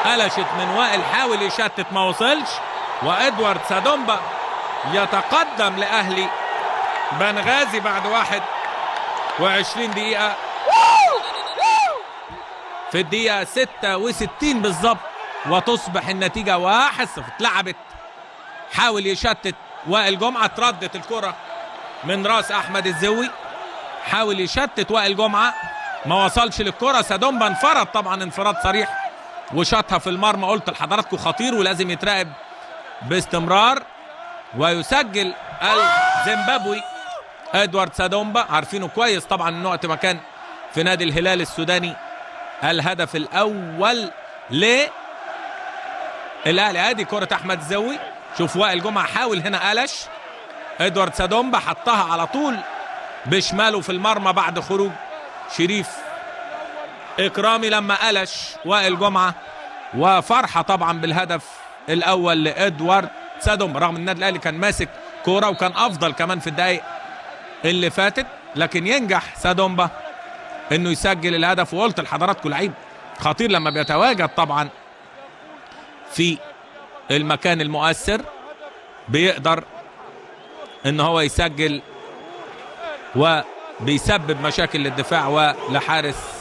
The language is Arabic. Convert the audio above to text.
قلشت من وائل، حاول يشتت ما وصلش، وادوارد سادومبا يتقدم لاهلي بنغازي بعد 21 دقيقة. في الدقيقة 66 بالظبط وتصبح النتيجة 1-0. اتلعبت، حاول يشتت وائل جمعة، اتردت الكرة من راس احمد الزوي، حاول يشتت وائل جمعة ما وصلش للكرة. سادومبا انفرد طبعا انفراد صريح وشاطها في المرمى. قلت لحضراتكم خطير ولازم يتراقب باستمرار. ويسجل الزيمبابوي ادوارد سادومبا، عارفينه كويس طبعا انه وقت ما كان في نادي الهلال السوداني، الهدف الاول للاهلي. ادي كرة احمد الزوي، شوف وائل جمعة حاول هنا قلش، ادوارد سادومبا حطها على طول بشماله في المرمى بعد خروج شريف اكرامي لما قلش وائل جمعة. وفرحة طبعا بالهدف الاول لادوارد سادومبا، رغم النادي الاهلي كان ماسك كورة وكان افضل كمان في الدقائق اللي فاتت، لكن ينجح سادومبا انه يسجل الهدف. وقلت لحضراتكم لعيب خطير لما بيتواجد طبعا في المكان المؤثر بيقدر ان هو يسجل وبيسبب مشاكل للدفاع ولحارس